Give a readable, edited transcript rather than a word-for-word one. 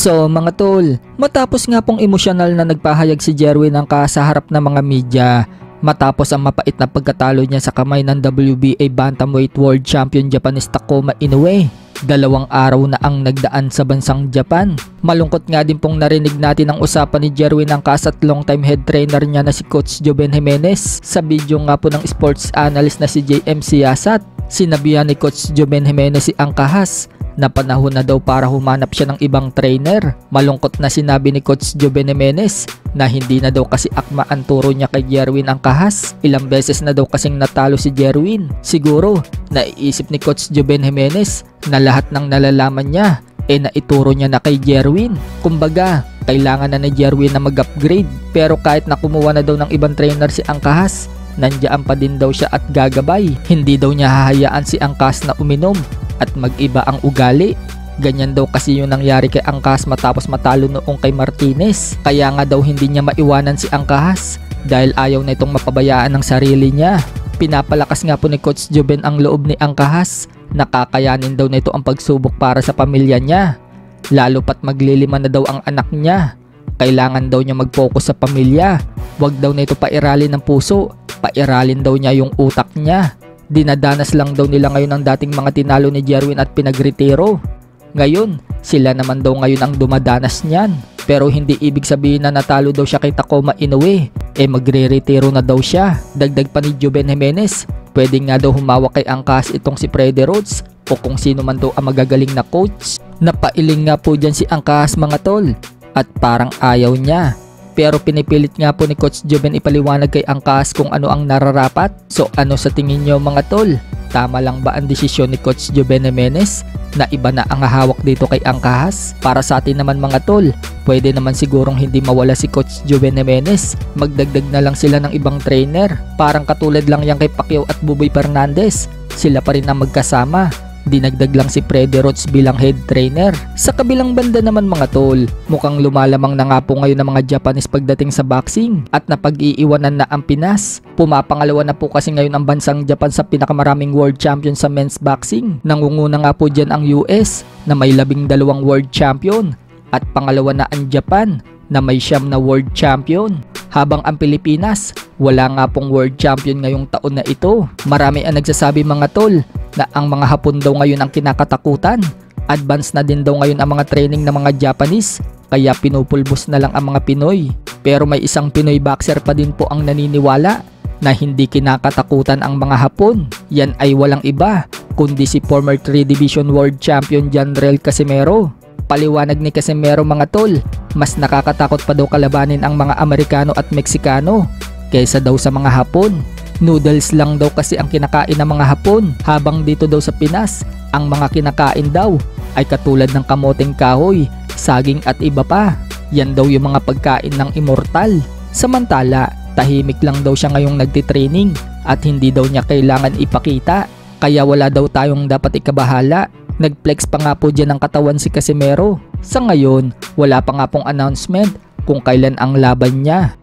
So mga tol, matapos nga pong emosyonal na nagpahayag si Jerwin Angkas sa harap ng mga media, matapos ang mapait na pagkatalo niya sa kamay ng WBA Bantamweight World Champion Japanese Takuma Inoue, 2 araw na ang nagdaan sa bansang Japan. Malungkot nga din pong narinig natin ang usapan ni Jerwin Angkas at long-time head trainer niya na si Coach Joven Jimenez sa video nga po ng sports analyst na si JM Siasat. Sinabihan ni Coach Joven Jimenez si Angkas na panahon na daw para humanap siya ng ibang trainer. Malungkot na sinabi ni Coach Joven Jimenez na hindi na daw kasi akma ang turo niya kay Jerwin Angkas. Ilang beses na daw kasing natalo si Jerwin. Siguro naiisip ni Coach Joven Jimenez na lahat ng nalalaman niya naituro niya na kay Jerwin. Kumbaga, kailangan na ni Jerwin na mag-upgrade. Pero kahit na kumuha na daw ng ibang trainer si Angkas, nandiyan pa din daw siya at gagabay. Hindi daw niya hahayaan si Angkas na uminom at mag-iba ang ugali. Ganyan daw kasi yung nangyari kay Angkas matapos matalo noong kay Martinez. Kaya nga daw hindi niya maiwanan si Angkas dahil ayaw na itong mapabayaan ng sarili niya. Pinapalakas nga po ni Coach Joven ang loob ni Angkas. Nakakayanin daw na ito ang pagsubok para sa pamilya niya. Lalo pat maglilima na daw ang anak niya. Kailangan daw niya mag-focus sa pamilya. Huwag daw na ito pairalin ng puso. Pairalin daw niya yung utak niya. Dinadanas lang daw nila ngayon ang dating mga tinalo ni Jerwin at pinagretiro. Ngayon, sila naman daw ngayon ang dumadanas niyan. Pero hindi ibig sabihin na natalo daw siya kay Takuma Inoue. Magre-retiro na daw siya. Dagdag pa ni Joven Jimenez, pwede nga daw humawak kay Angkas itong si Freddie Rhodes o kung sino man daw ang magagaling na coach. Napailing nga po dyan si Angkas mga tol at parang ayaw niya. Pero pinipilit nga po ni Coach Joven ipaliwanag kay Angkas kung ano ang nararapat. So ano sa tingin nyo mga tol? Tama lang ba ang desisyon ni Coach Joven Jimenez na iba na ang hahawak dito kay Angkas? Para sa atin naman mga tol, pwede naman sigurong hindi mawala si Coach Joven Jimenez. Magdagdag na lang sila ng ibang trainer. Parang katulad lang yan kay Pacquiao at Buboy Fernandez. Sila pa rin ang magkasama. Dinagdag lang si Freddie Rhodes bilang head trainer. Sa kabilang banda naman mga tol, mukhang lumalamang na nga po ngayon ng mga Japanese pagdating sa boxing at napag-iiwanan na ang Pinas. Pumapangalawa na po kasi ngayon ang bansang Japan sa pinakamaraming world champion sa men's boxing. Nangunguna nga po dyan ang US na may 12 world champion at pangalawa na ang Japan na may 9 na world champion. Habang ang Pilipinas, wala nga pong world champion ngayong taon na ito. Marami ang nagsasabi mga tol na ang mga Hapon daw ngayon ang kinakatakutan. Advance na din daw ngayon ang mga training ng mga Japanese, kaya pinupulbos na lang ang mga Pinoy. Pero may isang Pinoy boxer pa din po ang naniniwala na hindi kinakatakutan ang mga Hapon. Yan ay walang iba kundi si former 3 Division World Champion Janrel Casimero. Paliwanag ni Casimero mga tol, mas nakakatakot pa daw kalabanin ang mga Amerikano at Meksikano kaysa daw sa mga Hapon. Noodles lang daw kasi ang kinakain ng mga Hapon, habang dito daw sa Pinas, ang mga kinakain daw ay katulad ng kamoteng kahoy, saging at iba pa. Yan daw yung mga pagkain ng immortal. Samantala, tahimik lang daw siya ngayong nagtitraining at hindi daw niya kailangan ipakita. Kaya wala daw tayong dapat ikabahala. Nagflex pa nga po dyan ang katawan si Casimero. Sa ngayon, wala pa nga pong announcement kung kailan ang laban niya.